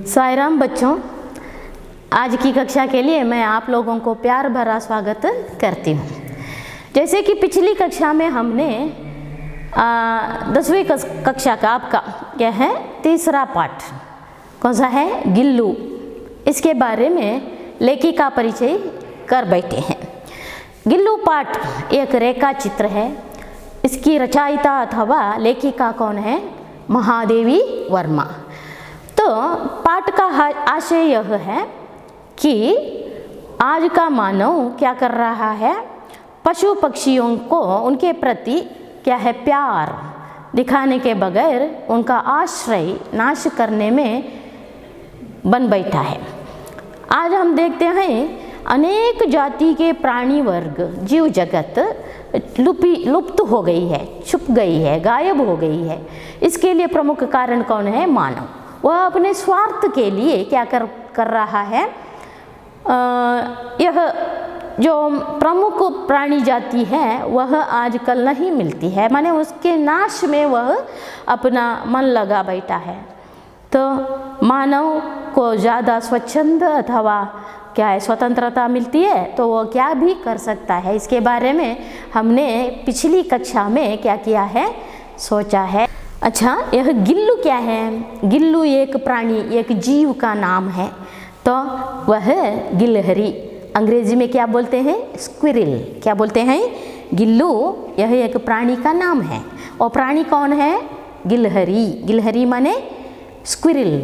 साईं राम बच्चों, आज की कक्षा के लिए मैं आप लोगों को प्यार भरा स्वागत करती हूँ। जैसे कि पिछली कक्षा में हमने 10वीं कक्षा का आपका क्या है तीसरा पाठ कौन सा है, गिल्लू, इसके बारे में लेखिका परिचय कर बैठे हैं। गिल्लू पाठ एक रेखा चित्र है। इसकी रचयिता अथवा लेखिका कौन है? महादेवी वर्मा। तो पाठ का आशय यह है कि आज का मानव क्या कर रहा है, पशु पक्षियों को उनके प्रति क्या है प्यार दिखाने के बगैर उनका आश्रय नाश करने में बन बैठा है। आज हम देखते हैं अनेक जाति के प्राणी वर्ग जीव जगत लुप्त हो गई है, छुप गई है, गायब हो गई है। इसके लिए प्रमुख कारण कौन है? मानव। वह अपने स्वार्थ के लिए क्या कर रहा है, यह जो प्रमुख प्राणी जाति है वह आजकल नहीं मिलती है, माने उसके नाश में वह अपना मन लगा बैठा है। तो मानव को ज़्यादा स्वच्छंद अथवा क्या है स्वतंत्रता मिलती है तो वो क्या भी कर सकता है। इसके बारे में हमने पिछली कक्षा में क्या किया है, सोचा है। अच्छा, यह गिल्लू क्या है? गिल्लू एक प्राणी, एक जीव का नाम है। तो वह गिलहरी, अंग्रेजी में क्या बोलते हैं? स्क्विरल। क्या बोलते हैं? गिल्लू। यह एक प्राणी का नाम है। और प्राणी कौन है? गिलहरी। गिलहरी माने स्क्विरल।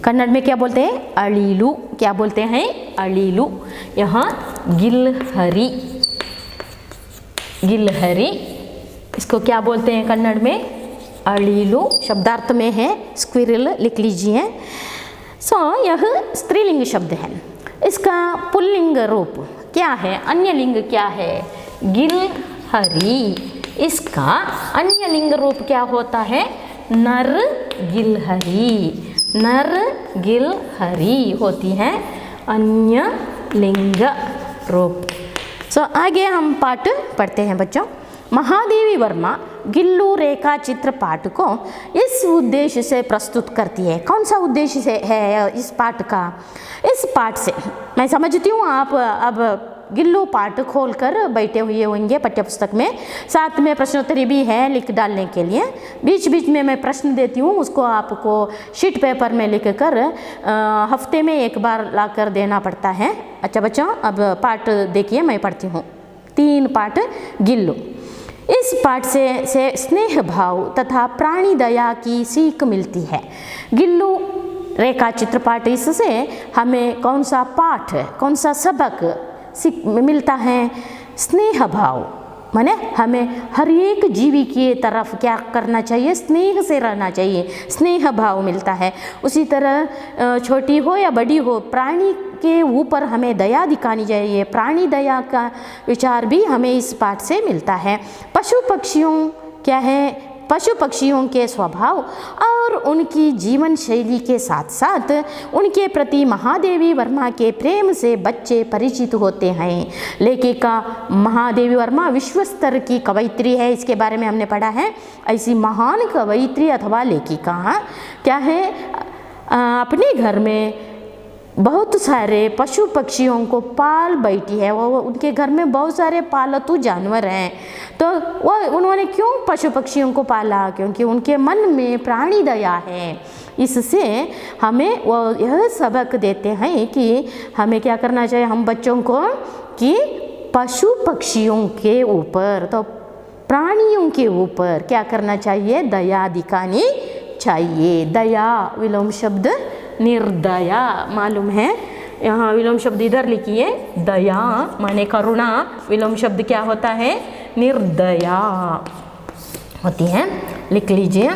कन्नड़ में क्या बोलते हैं? अळीलू। क्या बोलते हैं? अळीलू। यहाँ गिलहरी, गिलहरी इसको क्या बोलते हैं कन्नड़ में? अळीलू। शब्दार्थ में है स्क्विरल, लिख लीजिए। यह स्त्रीलिंग शब्द है। इसका पुल्लिंग रूप क्या है, अन्य लिंग क्या है? गिलहरी। इसका अन्य लिंग रूप क्या होता है? नर गिलहरी। नर गिलहरी होती है अन्य लिंग रूप। आगे हम पाठ पढ़ते हैं बच्चों। महादेवी वर्मा गिल्लू रेखा चित्र पाठ को इस उद्देश्य से प्रस्तुत करती है। कौन सा उद्देश्य से है इस पाठ का? इस पाठ से मैं समझती हूँ आप अब गिल्लू पाठ खोल कर बैठे हुए होंगे पाठ्यपुस्तक में। साथ में प्रश्नोत्तरी भी है लिख डालने के लिए। बीच बीच में मैं प्रश्न देती हूँ, उसको आपको शीट पेपर में लिख कर हफ्ते में एक बार ला कर देना पड़ता है। अच्छा बच्चों, अब पाठ देखिए, मैं पढ़ती हूँ। 3 पाठ गिल्लू। इस पाठ से स्नेह भाव तथा प्राणी दया की सीख मिलती है। गिल्लू रेखा चित्र पाठ, इससे हमें कौन सा पाठ, कौन सा सबक सीख मिलता है? स्नेह भाव, माने हमें हर एक जीवी की तरफ क्या करना चाहिए? स्नेह से रहना चाहिए। स्नेह भाव मिलता है। उसी तरह छोटी हो या बड़ी हो, प्राणी के ऊपर हमें दया दिखानी चाहिए। प्राणी दया का विचार भी हमें इस पाठ से मिलता है। पशु पक्षियों क्या है? पशु पक्षियों के स्वभाव और उनकी जीवन शैली के साथ साथ उनके प्रति महादेवी वर्मा के प्रेम से बच्चे परिचित होते हैं। लेखिका महादेवी वर्मा विश्व स्तर की कवयित्री है। इसके बारे में हमने पढ़ा है। ऐसी महान कवयित्री अथवा लेखिका क्या है, अपने घर में बहुत सारे पशु पक्षियों को पाल बैठी है। वो उनके घर में बहुत सारे पालतू जानवर हैं। तो उन्होंने क्यों पशु पक्षियों को पाला? क्योंकि उनके मन में प्राणी दया है। इससे हमें वो यह सबक देते हैं कि हमें क्या करना चाहिए हम बच्चों को, कि पशु पक्षियों के ऊपर, तो प्राणियों के ऊपर क्या करना चाहिए? दया दिखानी चाहिए। दया विलोम शब्द निर्दया, मालूम है? यहाँ विलोम शब्द इधर लिखिए। दया माने करुणा, विलोम शब्द क्या होता है? निर्दया होती है, लिख लीजिए।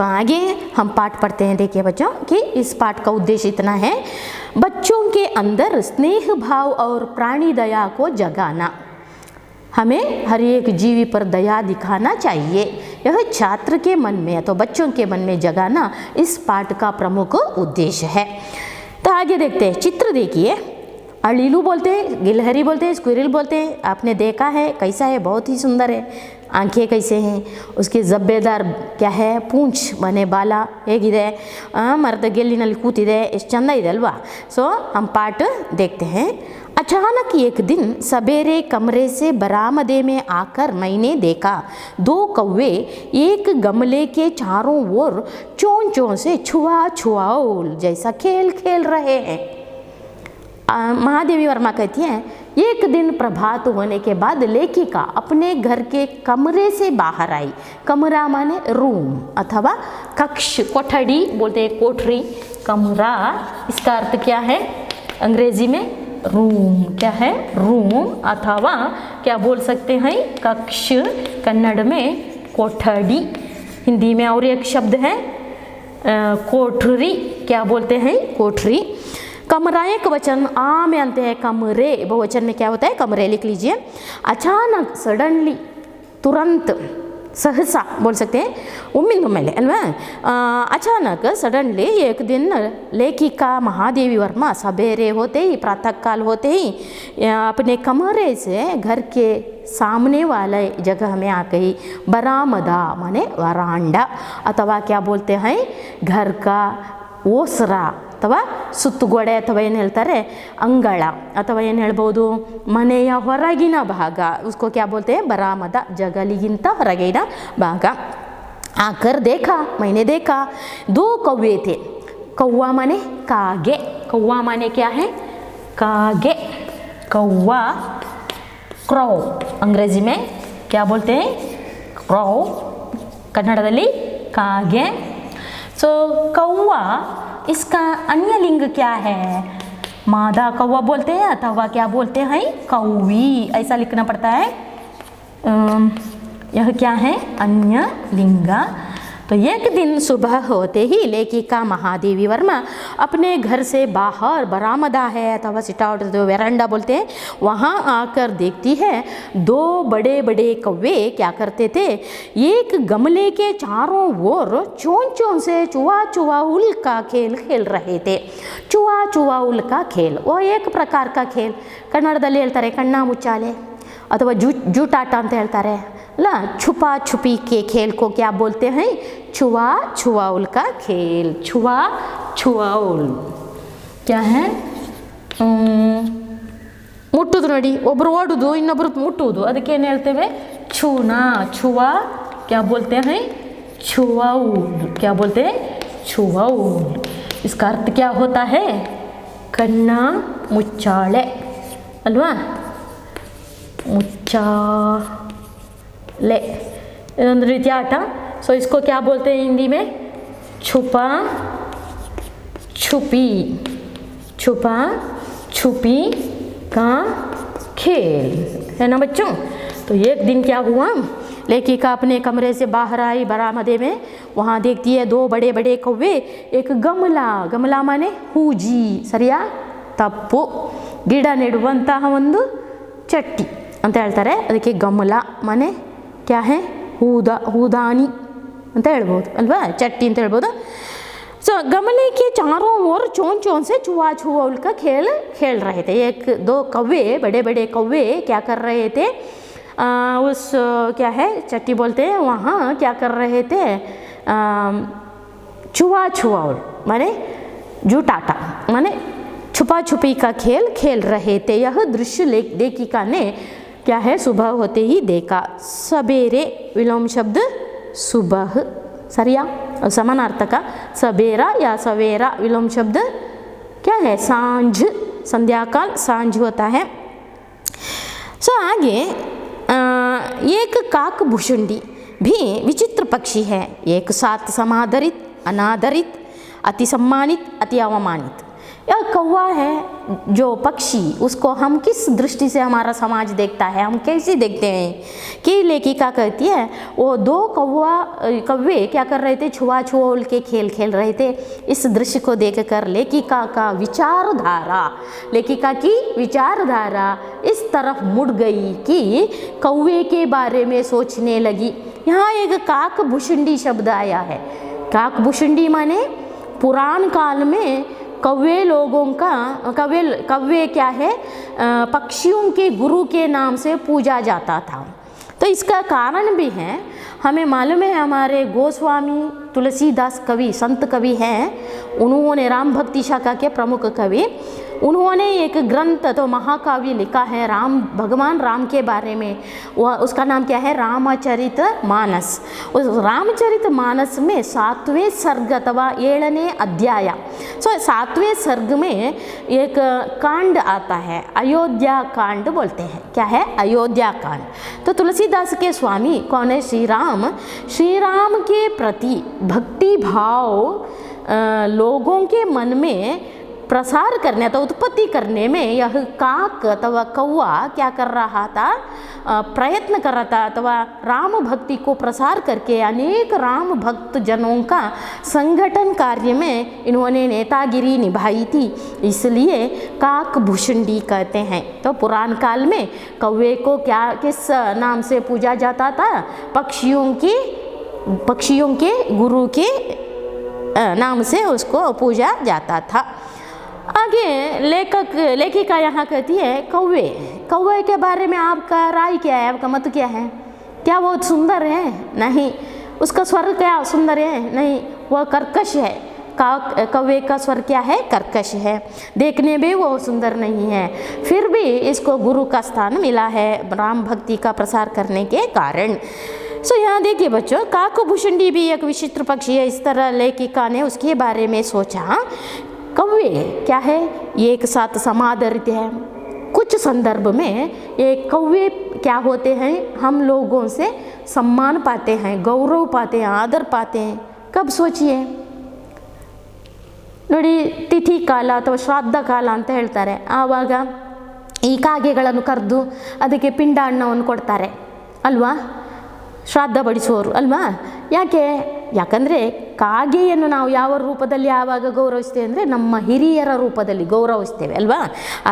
आगे हम पाठ पढ़ते हैं। देखिए बच्चों कि इस पाठ का उद्देश्य इतना है, बच्चों के अंदर स्नेह भाव और प्राणी दया को जगाना। हमें हर एक जीवी पर दया दिखाना चाहिए। यह छात्र के मन में, तो बच्चों के मन में जगाना इस पाठ का प्रमुख उद्देश्य है। तो आगे देखते हैं। चित्र देखिए। अलीलू बोलते हैं, गिलहरी बोलते हैं, स्क्विरल बोलते हैं। आपने देखा है कैसा है, बहुत ही सुंदर है। आंखें कैसे हैं, उसकी जब्बेदार क्या है पूंछ ಮನೆ ಬಾಲ ಹೇಗಿದೆ, ಮರದ ಗೆಲ್ಲಿನಲ್ಲಿ ಕೂತಿದೆ, ಎಷ್ಟು ಚಂದ ಇದೆ ಅಲ್ವಾ. ಸೊ हम पाठ देखते हैं. अचानक एक दिन सवेरे कमरे से बरामदे में आकर मैंने देखा 2 कौवे एक गमले के चारों ओर चोंचों से छुआ छुआओल जैसा खेल खेल रहे हैं. महादेवी वर्मा कहती हैं, एक दिन प्रभात होने के बाद लेखिका अपने घर के कमरे से बाहर आई. कमरा माने रूम अथवा कक्ष, कोठड़ी बोलते हैं, कोठरी, कमरा. इसका अर्थ क्या है अंग्रेजी में? रूम. क्या है? रूम अथवा क्या बोल सकते हैं कक्ष, कन्नड़ में कोठड़ी. हिंदी में और एक शब्द है कोठरी. क्या बोलते हैं? कोठरी. कमरा एक वचन आ में आते हैं कमरे, बहुवचन में क्या होता है? कमरे. लिख लीजिए. अचानक, सडनली, तुरंत, सहसा बोल सकते हैं, उम्मीद ಮೇಲೆ ಅಲ್ವಾ. अचानक सडनली एक दिन लेखिका महादेवी वर्मा सवेरे होते ही, प्रातः काल होते ही अपने कमरे से घर के सामने वाले जगह में आ गई. बरामदा माने वरांडा अथवा क्या बोलते हैं घर का ಓಸರಾ ಅಥವಾ ಸುತ್ತುಗೋಡೆ ಅಥವಾ ಏನು ಹೇಳ್ತಾರೆ ಅಂಗಳ ಅಥವಾ ಏನು ಹೇಳ್ಬೋದು ಮನೆಯ ಹೊರಗಿನ ಭಾಗ. उसको क्या बोलते हैं? बरामदा, जगलिगिंತ ಹೊರಗಿನ ಭಾಗ. आकर देखा, मैंने देखा 2 कौवे थे. कौवा माने कागे. कौवा माने क्या है? कागे. कौवा क्रो. अंग्रेजी में क्या बोलते हैं? क्रो. कन्नड़ದಲ್ಲಿ कागे. सो कौवा, इसका अन्य लिंग क्या है? मादा कौवा बोलते हैं अथवा क्या बोलते हैं कौवी, ऐसा लिखना पड़ता है. यह क्या है? अन्य लिंगा. तो एक दिन सुबह होते ही लेखिका महादेवी वर्मा अपने घर से बाहर, बरामदा है अथवा सिट आउट वेरांडा बोलते हैं, वहाँ आकर देखती है 2 बड़े बड़े कौवे क्या करते थे, एक गमले के चारों ओर चोंचों से चुआ चुआउल का खेल खेल रहे थे. चुआ चुआउल का खेल वो एक प्रकार का खेल. ಕನ್ನಡದಲ್ಲಿ ಹೇಳ್ತಾರೆ ಕಣ್ಣ ಮುಚ್ಚಾಲೆ ಅಥವಾ ಜೂಟಾಟ ಅಂತ ಹೇಳ್ತಾರೆ ಅಲ್ಲ. छुपा छुपी के खेल को क्या बोलते हैं? छुआ छुआउल का खेल. छुआ छुआउल क्या है? ಮುಟ್ಟುದು ನೋಡಿ, ಒಬ್ಬರು ಓಡುದು ಇನ್ನೊಬ್ಬರು ಮುಟ್ಟುವುದು, ಅದಕ್ಕೇನು ಹೇಳ್ತೇವೆ? छूना. छुआ क्या बोलते हैं? छुआउल. क्या बोलते हैं? छुआउल. इसका अर्थ क्या होता है? ಕಣ್ಣ ಮುಚ್ಚಾಳೆ ಅಲ್ವಾ. ಮುಚ್ಚಾಲೆ ಇದೊಂದು ರೀತಿಯ ಆಟ. ಸೊ इसको क्या बोलते हैं हिंदी में? छुपा छुपी. छुपा छुपी का खेल है ना बच्चों. तो एक दिन क्या हुआ, लेखिका अपने कमरे से बाहर आई बरामदे में. वहाँ देखती है 2 बड़े बड़े कौवे एक गमला. गमला माने ಹೂಜಿ. ಸರಿಯಾ? ತಪ್ಪು. ಗಿಡ ನೆಡುವಂತಹ ಒಂದು ಚಟ್ಟಿ ಅಂತ ಹೇಳ್ತಾರೆ, ಅದಕ್ಕೆ ಗಮಲ ಮನೆ ಕ್ಯಾ ಹೇ ಹೂದಾನಿ ಅಂತ ಹೇಳ್ಬೋದು ಅಲ್ವಾ, ಚಟ್ಟಿ ಅಂತ ಹೇಳ್ಬೋದು. ಸೊ गमले के चारों ओर चोंचों से छुआ छुआउल का खेल खेल रहे थे. 1-2 कौवे, बड़े बड़े कौवे क्या कर रहे थे? उस क्या है चट्टी बोलते हैं, वहाँ क्या कर रहे थे? छुआ छुआउल माने जूटाटा माने छुपा छुपी का खेल खेल रहे थे. यह दृश्य लेखिका ने क्या है सुबह होते ही देखा. सवेरे विलोम शब्द सुबह. सरिया? समानार्थक सवेरा या सवेरा. विलोम शब्द क्या है? सांझ. संध्याकाल सांझ होता है. सो आगे एक काक भुषुंडी भी विचित्र पक्षी है. एक साथ समादरित, अनादरित, अति सम्मानित, अति अवमानित. यह कौवा है जो पक्षी, उसको हम किस दृष्टि से हमारा समाज देखता है, हम कैसे देखते हैं कि लेखिका कहती है वो 2 कौवे क्या कर रहे थे? छुआ छुआउल के खेल खेल रहे थे. इस दृश्य को देखकर लेखिका की विचारधारा इस तरफ मुड़ गई कि कौवे के बारे में सोचने लगी. यहाँ एक काक भुषुंडी शब्द आया है. काक भुषुंडी माने पुराण काल में कौवे लोगों का कौवे क्या है, पक्षियों के गुरु के नाम से पूजा जाता था। तो इसका कारण भी है, हमें मालूम है हमारे गोस्वामी तुलसीदास कवि संत कवि हैं, उन्होंने राम भक्ति शाखा के प्रमुख कवि, उन्होंने एक ग्रंथ तो महाकाव्य लिखा है राम, भगवान राम के बारे में। वह उसका नाम क्या है, रामचरित मानस। उस रामचरित मानस में 7वें सर्ग अथवा 7वें अध्याय, 7वें सर्ग में एक कांड आता है, अयोध्या कांड बोलते हैं। क्या है, अयोध्या कांड। तो तुलसीदास के स्वामी कौन है, श्री राम के प्रति भक्ति भाव लोगों के मन में प्रसार करने तो उत्पत्ति करने में यह काक अथवा कौवा क्या कर रहा था, प्रयत्न कर रहा था, अथवा राम भक्ति को प्रसार करके अनेक राम भक्त जनों का संगठन कार्य में इन्होंने नेतागिरी निभाई थी, इसलिए काक भुषुंडी कहते हैं। तो पुराण काल में कौवे को क्या किस नाम से पूजा जाता था, पक्षियों के गुरु के नाम से उसको पूजा जाता था। आगे लेखिका यहाँ कहती है कौवे के बारे में आपका राय क्या है, आपका मत क्या है, क्या वो सुंदर है, नहीं। उसका स्वर क्या सुंदर है, नहीं, वह कर्कश है। कौवे का स्वर क्या है, कर्कश है, देखने में वो सुंदर नहीं है, फिर भी इसको गुरु का स्थान मिला है राम भक्ति का प्रसार करने के कारण। यहाँ देखिए बच्चों, काकभुषुंडी भी एक विचित्र पक्षी है। इस तरह लेखिका ने उसके बारे में सोचा, कौवे क्या है, एक साथ समादरित है। कुछ संदर्भ में ये कौवे क्या होते हैं, हम लोगों से सम्मान पाते हैं, गौरव पाते हैं, आदर पाते हैं। कब सोचिए ನೋಡಿ, ತಿಥಿ ಕಾಲ ಅಥವಾ ಶ್ರಾದ್ದ ಕಾಲ ಅಂತ ಹೇಳ್ತಾರೆ, ಆವಾಗ ಈ ಕಾಗೆಗಳನ್ನು ಕರೆದು ಅದಕ್ಕೆ ಪಿಂಡಾನ್ನವನ್ನು ಕೊಡ್ತಾರೆ ಅಲ್ವಾ, ಶ್ರಾದ್ದ ಬಡಿಸುವವರು ಅಲ್ವಾ. ಯಾಕಂದರೆ ಕಾಗೆಯನ್ನು ನಾವು ಯಾವ ರೂಪದಲ್ಲಿ ಯಾವಾಗ ಗೌರವಿಸ್ತೇವೆ ಅಂದರೆ ನಮ್ಮ ಹಿರಿಯರ ರೂಪದಲ್ಲಿ ಗೌರವಿಸ್ತೇವೆ ಅಲ್ವಾ.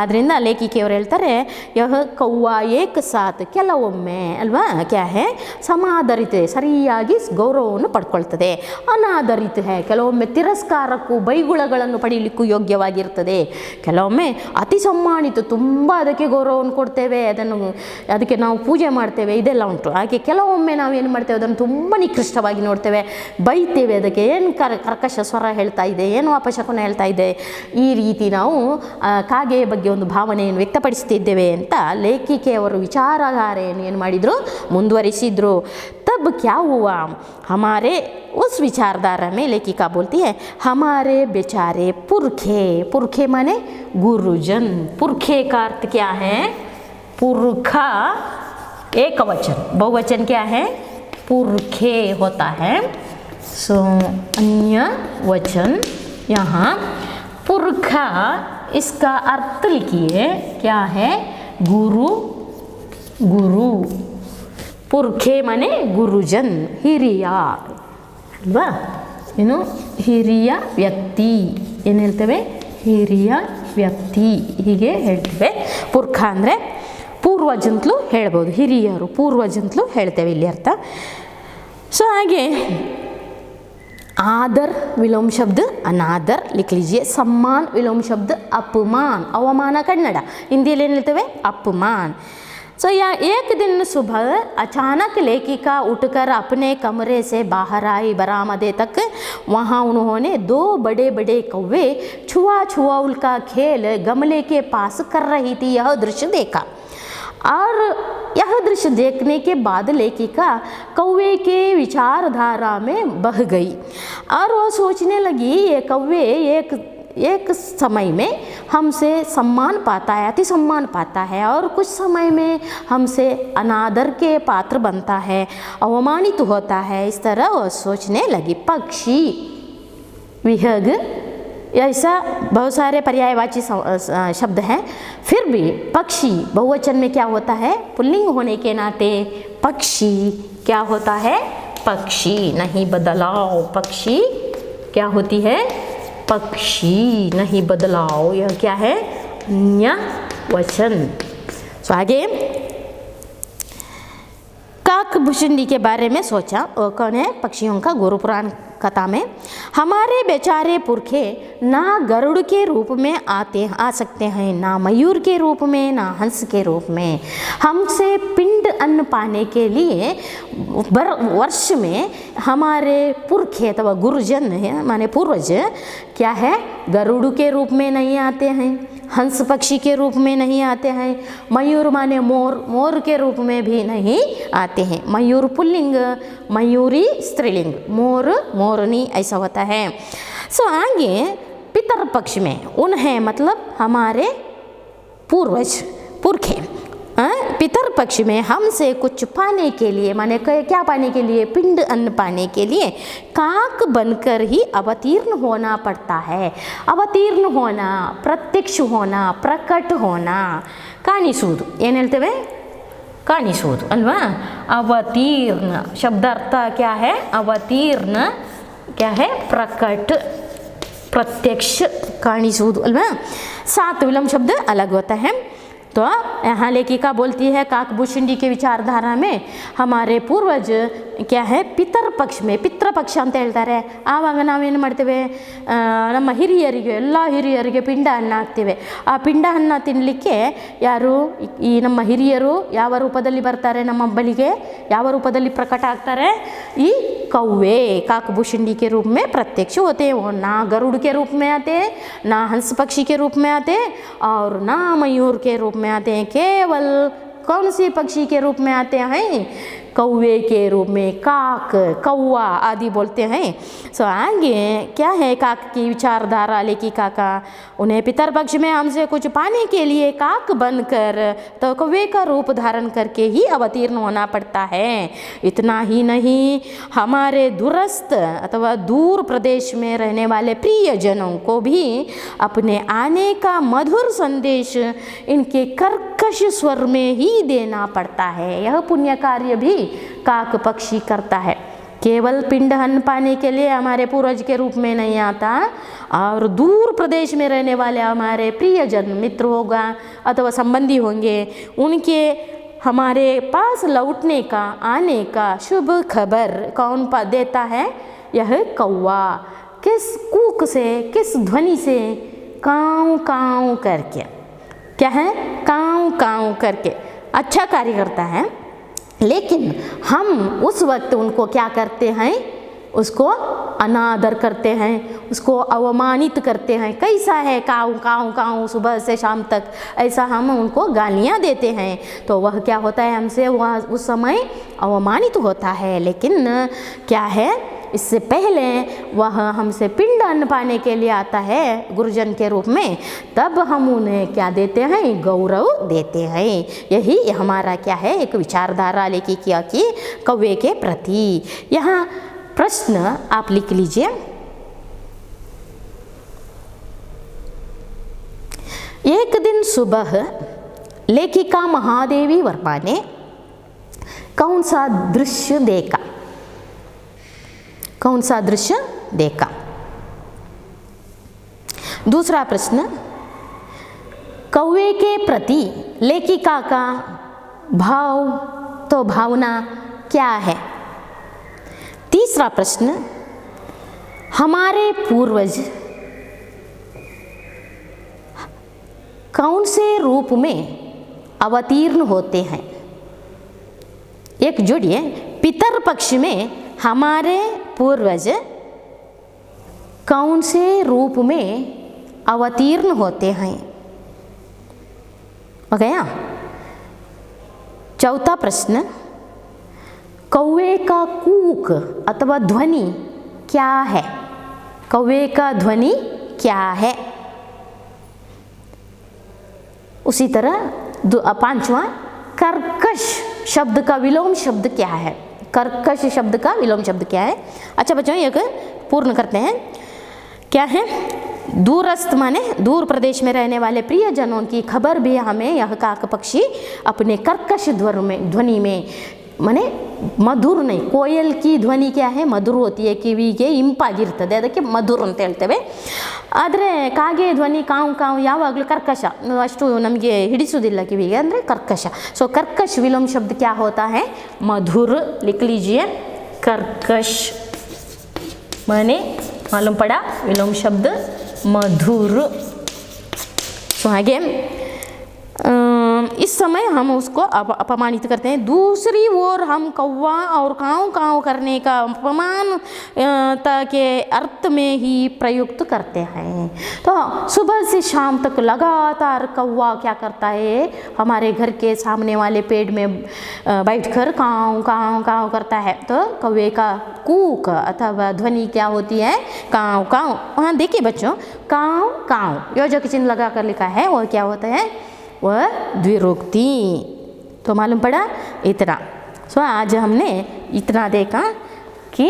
ಆದ್ದರಿಂದ ಲೇಖಿಕೆಯವರು ಹೇಳ್ತಾರೆ, ಯಹ ಕೌವ್ವ ಏಕ ಸಾತ್, ಕೆಲವೊಮ್ಮೆ ಅಲ್ವಾ ಕ್ಯಾ ಹೇ, ಸಮಾದರಿತ ಸರಿಯಾಗಿ ಗೌರವವನ್ನು ಪಡ್ಕೊಳ್ತದೆ, ಅನಾದರಿತ ಹೇ ಕೆಲವೊಮ್ಮೆ ತಿರಸ್ಕಾರಕ್ಕೂ ಬೈಗುಳಗಳನ್ನು ಪಡೀಲಿಕ್ಕೂ ಯೋಗ್ಯವಾಗಿರ್ತದೆ, ಕೆಲವೊಮ್ಮೆ ಅತಿ ಸಮ್ಮಾನಿತ ತುಂಬ ಅದಕ್ಕೆ ಗೌರವವನ್ನು ಕೊಡ್ತೇವೆ, ಅದಕ್ಕೆ ನಾವು ಪೂಜೆ ಮಾಡ್ತೇವೆ, ಇದೆಲ್ಲ ಉಂಟು. ಹಾಗೆ ಕೆಲವೊಮ್ಮೆ ನಾವೇನು ಮಾಡ್ತೇವೆ, ಅದನ್ನು ತುಂಬ ನಿಕೃಷ್ಟವಾಗಿ ನೋಡ್ತೇವೆ, ಬೈತೇವೆ, ಅದಕ್ಕೆ ಏನು ಕರ್ಕಶ ಸ್ವರ ಹೇಳ್ತಾ ಇದೆ, ಏನು ಅಪಶಕುನ ಹೇಳ್ತಾ ಇದೆ, ಈ ರೀತಿ ನಾವು ಕಾಗೆಯ ಬಗ್ಗೆ ಒಂದು ಭಾವನೆಯನ್ನು ವ್ಯಕ್ತಪಡಿಸ್ತಿದ್ದೇವೆ ಅಂತ ಲೇಖಿಕೆಯವರು ವಿಚಾರಧಾರೆಯನ್ನು ಏನು ಮಾಡಿದರು, ಮುಂದುವರಿಸಿದ್ರು. तब क्या हुआ, हमारे उस विचारधारा में लेखिका बोलती है, हमारे बेचारे पुरखे माने गुरुजन, पुरखे का अर्थ क्या है, पुरखा एक वचन, बहुवचन क्या है, पुरखे होता है, सो अन्य वचन यहाँ पुरखा, इसका अर्थ लिखिए क्या है, गुरु, पुरखे माने गुरुजन, ಹಿರಿಯ ಅಲ್ವಾ, ಏನು ಹಿರಿಯ ವ್ಯಕ್ತಿ, ಏನು ಹೇಳ್ತೇವೆ, ಹಿರಿಯ ವ್ಯಕ್ತಿ ಹೀಗೆ ಹೇಳ್ತೇವೆ. ಪುರ್ಖ ಅಂದರೆ ಪೂರ್ವಜ ಅಂತಲೂ ಹೇಳ್ಬೋದು, ಹಿರಿಯರು ಪೂರ್ವಜ ಅಂತಲೂ ಹೇಳ್ತೇವೆ ಇಲ್ಲಿ ಅರ್ಥ. ಸೊ ಹಾಗೆ आदर विलोम शब्द अनादर लिख लीजिए, सम्मान विलोम शब्द अपमान, अवमान कन्नड़, हिंदी लेते हुए अपमान. सो यहाँ एक दिन सुबह अचानक लेखिका उठकर अपने कमरे से बाहर आई, बरामदे तक वहाँ उन्होंने 2 बड़े बड़े कौवे छुआ उनका खेल गमले के पास कर रही थी, यह दृश्य देखा. और यह दृश्य देखने के बाद लेखिका कौवे के विचारधारा में बह गई और वो सोचने लगी, ये कौवे एक समय में हमसे सम्मान पाता है, अति सम्मान पाता है, और कुछ समय में हमसे अनादर के पात्र बनता है, अवमानित होता है. इस तरह वो सोचने लगी. पक्षी विहग ऐसा बहुत सारे पर्यायवाची शब्द हैं, फिर भी पक्षी बहुवचन में क्या होता है, पुल्लिंग होने के नाते पक्षी क्या होता है, पक्षी, नहीं बदलाव, पक्षी क्या होती है, पक्षी नहीं बदलाव, यह क्या है, अन्य वचन. सो आगे काकभुषुंडी के बारे में सोचा, वो कौन है, पक्षियों का गुरु, पुराण कथा में, हमारे बेचारे पुरखे ना गरुड़ के रूप में आ सकते हैं, ना मयूर के रूप में, ना हंस के रूप में। हमसे पिंड अन्न पाने के लिए वर्ष में हमारे पुरखे अथवा गुरुजन है माने पूर्वज क्या है, गरुड़ के रूप में नहीं आते हैं, हंस पक्षी के रूप में नहीं आते हैं, मयूर माने मोर, मोर के रूप में भी नहीं आते हैं। मयूर पुल्लिंग, मयूरी स्त्रीलिंग, मोर मोरनी ऐसा होता है। सो आगे पितर पक्ष में उन्हें मतलब हमारे पूर्वज पुरखे, पितर पक्ष में हमसे कुछ पाने के लिए माने क्या पाने के लिए, पिंड अन्न पाने के लिए काक बनकर ही अवतीर्ण होना पड़ता है। अवतीर्ण होना, प्रत्यक्ष होना, प्रकट होना, ಕಾಣಿಸುವುದು ಏನು ಹೇಳ್ತೇವೆ, ಕಾಣಿಸುವುದು ಅಲ್ವಾ। अवतीर्ण शब्दार्थ क्या है, अवतीर्ण क्या है, प्रकट, प्रत्यक्ष, ಕಾಣಿಸುವುದು अल्वा। सात विलंब शब्द अलग होता है। तो यहाँ लेखिका बोलती है काकभूषुंडी के विचारधारा में हमारे पूर्वज क्या है, ಪಿತೃ ಪಕ್ಷ में ಪಿತೃ ಪಕ್ಷ ಅಂತ ಹೇಳ್ತಾರೆ। ಆವಾಗ ನಾವೇನು ಮಾಡ್ತೇವೆ, ನಮ್ಮ ಹಿರಿಯರಿಗೆ ಎಲ್ಲ ಹಿರಿಯರಿಗೆ ಪಿಂಡ ಅನ್ನ ಹಾಕ್ತೇವೆ। ಆ ಪಿಂಡ ಅನ್ನ ತಿನ್ನಲಿಕ್ಕೆ ಯಾರು, ಈ ನಮ್ಮ ಹಿರಿಯರು ಯಾವ ರೂಪದಲ್ಲಿ ಬರ್ತಾರೆ ನಮ್ಮ ಬಳಿಗೆ, ಯಾವ ರೂಪದಲ್ಲಿ ಪ್ರಕಟ ಆಗ್ತಾರೆ, ಈ कौवे काकभूषुंडी के रूप में प्रत्यक्ष होते हैं। वो ना गरुड़ के रूप में आते हैं, ना हंस पक्षी के रूप में आते हैं, और ना मयूर के रूप में आते हैं। केवल कौन सी पक्षी के रूप में आते हैं, कौवे के रूप में, काक, कौवा आदि बोलते हैं। सो आगे क्या है, काक की विचारधारा लेखिका का, उन्हें पितर पक्ष में हमसे कुछ पाने के लिए काक बनकर तो कौवे का रूप धारण करके ही अवतीर्ण होना पड़ता है। इतना ही नहीं, हमारे दूरस्थ अथवा दूर प्रदेश में रहने वाले प्रियजनों को भी अपने आने का मधुर संदेश इनके कर्कश स्वर में ही देना पड़ता है। यह पुण्य कार्य भी काक पक्षी करता है। केवल पिंड अन्न पाने के लिए हमारे पूर्वज के रूप में नहीं आता, और दूर प्रदेश में रहने वाले हमारे प्रियजन, मित्र होगा अथवा संबंधी होंगे, उनके हमारे पास लौटने का, आने का शुभ खबर कौन देता है, यह कौवा। किस कूक से, किस ध्वनि से, काँव काँव करके, क्या है, काँव काँव करके अच्छा कार्य करता है। लेकिन हम उस वक्त उनको क्या करते हैं, उसको अनादर करते हैं, उसको अवमानित करते हैं। कैसा है, काऊ काऊ काऊ सुबह से शाम तक, ऐसा हम उनको गालियाँ देते हैं। तो वह क्या होता है, हमसे वह उस समय अवमानित होता है। लेकिन क्या है, इससे पहले वह हमसे पिंड अन्न पाने के लिए आता है गुरुजन के रूप में, तब हम उन्हें क्या देते हैं, गौरव देते हैं। यही हमारा क्या है, एक विचारधारा लेखिका की कौवे के प्रति। यहाँ प्रश्न आप लिख लीजिए। एक दिन सुबह लेखिका महादेवी वर्मा ने कौन सा दृश्य देखा, कौन सा दृश्य देखा। दूसरा प्रश्न, कौवे के प्रति लेखिका का भाव तो भावना क्या है। तीसरा प्रश्न, हमारे पूर्वज कौन से रूप में अवतीर्ण होते हैं। एक जोड़िए, पितर पक्ष में हमारे पूर्वज कौन से रूप में अवतीर्ण होते हैं, हो गया। चौथा प्रश्न, कौवे का कूक अथवा ध्वनि क्या है, कौवे का ध्वनि क्या है। उसी तरह पांचवा, कर्कश शब्द का विलोम शब्द क्या है, कर्कश शब्द का विलोम शब्द क्या है। अच्छा बच्चों, एक पूर्ण करते हैं। क्या है, दूरस्थ माने दूर प्रदेश में रहने वाले प्रियजनों की खबर भी हमें यह काक पक्षी अपने कर्कश ध्वनि में माने मधुर नहीं, कोयल की ध्वनि क्या है, मधुर होती है, ಕಿವಿಗೆ ಇಂಪಾಗಿರ್ತದೆ, ಅದಕ್ಕೆ ಮಧುರ್ ಅಂತ ಹೇಳ್ತೇವೆ। ಆದರೆ ಕಾಗೆ ಧ್ವನಿ ಕಾವು ಕಾವು ಯಾವಾಗಲೂ ಕರ್ಕಶ, ಅಷ್ಟು ನಮಗೆ ಹಿಡಿಸೋದಿಲ್ಲ ಕಿವಿಗೆ, ಅಂದರೆ ಕರ್ಕಶ। सो कर्कश विलोम शब्द क्या होता है, मधुर। लिख लीजिए, कर्कश मैंने मालूम पड़ा विलोम शब्द मधुर। सो आगे इस समय हम उसको अपमानित करते हैं। दूसरी ओर हम कौवा और काँव काँव करने का अपमानता के अर्थ में ही प्रयुक्त करते हैं। तो सुबह से शाम तक लगातार कौवा क्या करता है, हमारे घर के सामने वाले पेड़ में बैठकर काँव काँव काँव करता है। तो कौवे का कूक अथवा ध्वनि क्या होती है, काँव काँव। वहाँ देखिए बच्चों, काँव काँव योजक चिन्ह लगा कर लिखा है, वह क्या होता है, वह द्विरोक्ति। तो मालूम पड़ा इतना। सो आज हमने इतना देखा कि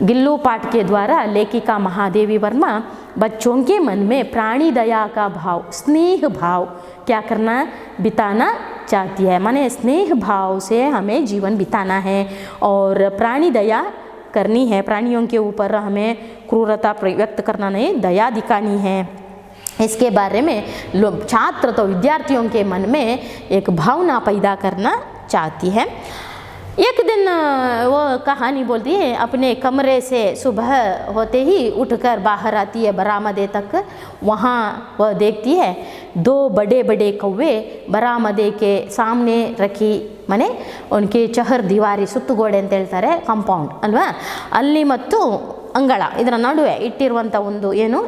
गिल्लू पाठ के द्वारा लेखिका महादेवी वर्मा बच्चों के मन में प्राणी दया का भाव, स्नेह भाव क्या करना, बिताना चाहती है। माने स्नेह भाव से हमें जीवन बिताना है और प्राणी दया करनी है। प्राणियों के ऊपर हमें क्रूरता व्यक्त करना नहीं, दया दिखानी है। इसके बारे में छात्र तो विद्यार्थियों के मन में एक भावना पैदा करना चाहती है। एक दिन वो कहानी बोलती है, अपने कमरे से सुबह होते ही उठकर बाहर आती है बरामदे तक। वहाँ वह देखती है दो बड़े बड़े कौवे बरामदे के सामने रखी, मने उनके चहर दीवारी ಸುತ್ತುಗೋಡೆ ಅಂತ ಹೇಳ್ತಾರೆ, ಕಾಂಪೌಂಡ್ ಅಲ್ವಾ, ಅಲ್ಲಿ ಮತ್ತು ಅಂಗಳ ಇದರ ನಡುವೆ ಇಟ್ಟಿರುವಂಥ ಒಂದು ಏನು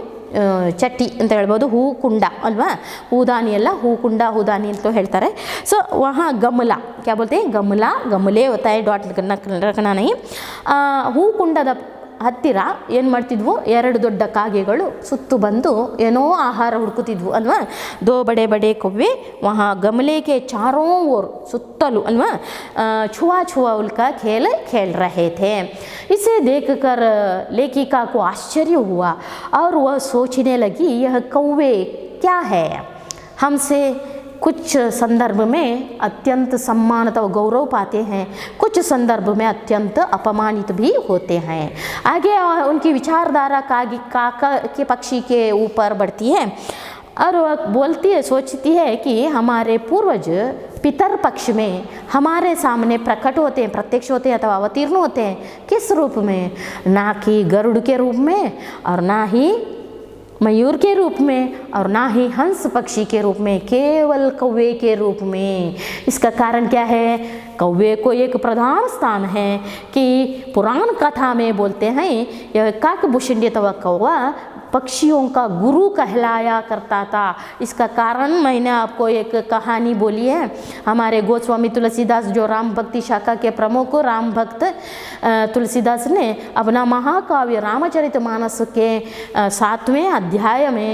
ಚಟ್ಟಿ ಅಂತ ಹೇಳ್ಬೋದು, ಹೂ ಕುಂಡ ಅಲ್ವಾ, ಹೂದಾನಿ ಎಲ್ಲ ಹೂಕುಂಡ ಹೂದಾನಿ ಅಂತ ಹೇಳ್ತಾರೆ। ಸೊ ವहाँ ಗಮಲ क्या बोलते हैं, गमला गमले होता है, डॉट रखना नहीं। ಹೂ ಕುಂಡದ ಹತ್ತಿರ ಏನು ಮಾಡ್ತಿದ್ವು, ಎರಡು ದೊಡ್ಡ ಕಾಗೆಗಳು ಸುತ್ತು ಬಂದು ಏನೋ ಆಹಾರ ಹುಡುಕುತ್ತಿದ್ವು ಅಲ್ವಾ। दो बड़े बड़े कौवे वहाँ गमले के चारों ओर सुत्तलू अल्वा छुआ छुआ उल्का खेल खेल रहे थे। इसे देखकर लेखिका को आश्चर्य हुआ और वह सोचने लगी, यह कौवे क्या है, हमसे कुछ संदर्भ में अत्यंत सम्मानित व गौरव पाते हैं, कुछ संदर्भ में अत्यंत अपमानित भी होते हैं। आगे उनकी विचारधारा काका के पक्षी के ऊपर बढ़ती है और वह बोलती है, सोचती है कि हमारे पूर्वज पितर पक्ष में हमारे सामने प्रकट होते हैं, प्रत्यक्ष होते हैं अथवा अवतीर्ण होते हैं। किस रूप में, ना कि गरुड़ के रूप में और ना ही मयूर के रूप में और ना ही हंस पक्षी के रूप में, केवल कौवे के रूप में। इसका कारण क्या है, कौवे को एक प्रधान स्थान है कि पुराण कथा में बोलते हैं यह काकभूषिंड अथवा कौवा पक्षियों का गुरु कहलाया करता था। इसका कारण मैंने आपको एक कहानी बोली है, हमारे गोस्वामी तुलसीदास जो राम भक्ति शाखा के प्रमुख राम भक्त तुलसीदास ने अपना महाकाव्य रामचरितमानस के 7वें अध्याय में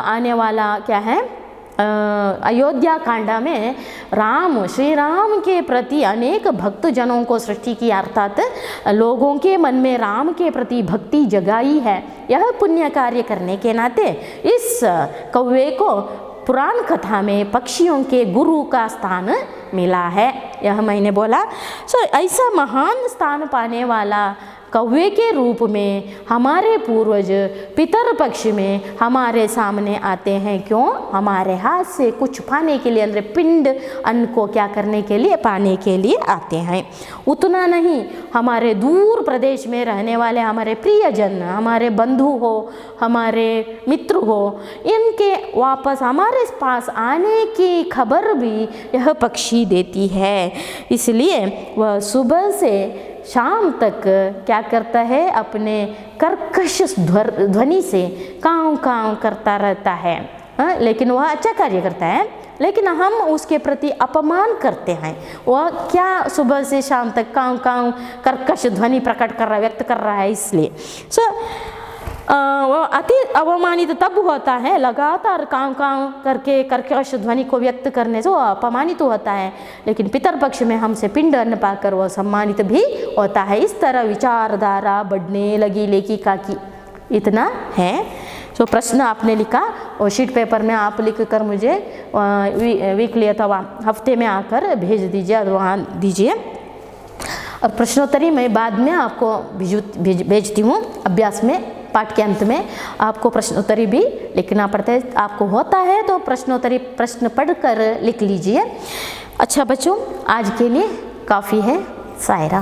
आने वाला क्या है, अयोध्या कांडा में राम श्री राम के प्रति अनेक भक्त जनों को सृष्टि की, अर्थात लोगों के मन में राम के प्रति भक्ति जगाई है। यह पुण्य कार्य करने के नाते इस कौवे को पुराण कथा में पक्षियों के गुरु का स्थान मिला है, यह मैंने बोला। सो ऐसा महान स्थान पाने वाला कौवे के रूप में हमारे पूर्वज पितर पक्ष में हमारे सामने आते हैं। क्यों, हमारे हाथ से कुछ पाने के लिए, अंदर पिंड अन्न को क्या करने के लिए, पाने के लिए आते हैं। उतना नहीं, हमारे दूर प्रदेश में रहने वाले हमारे प्रियजन, हमारे बंधु हो, हमारे मित्र हो, इनके वापस हमारे पास आने की खबर भी यह पक्षी देती है। इसलिए वह सुबह से शाम तक क्या करता है, अपने कर्कश ध्वनि से काँव काँव करता रहता है। लेकिन वह अच्छा कार्य करता है, लेकिन हम उसके प्रति अपमान करते हैं। वह क्या सुबह से शाम तक काँव काँव कर्कश ध्वनि प्रकट कर रहा, व्यक्त कर रहा है, इसलिए वो अति अवमानित तब होता है, लगातार काँव काँव करके कर्कश ध्वनि को व्यक्त करने से वो अपमानित होता है। लेकिन पितर पक्ष में हमसे पिंड अन्न पाकर वह सम्मानित भी होता है। इस तरह विचारधारा बढ़ने लगी लेखिका की। इतना है। तो प्रश्न आपने लिखा और शीट पेपर में आप लिख कर मुझे वीकली अथवा हफ्ते में आकर भेज दीजिए और वहाँ दीजिए। और प्रश्नोत्तरी मैं बाद में आपको भेजती हूँ। अभ्यास में पाठ के अंत में आपको प्रश्नोत्तरी भी लिखना पड़ता है। आपको होता है तो प्रश्नोत्तरी प्रश्न पढ़कर लिख लीजिए। अच्छा बच्चों, आज के लिए काफ़ी है। सायरा।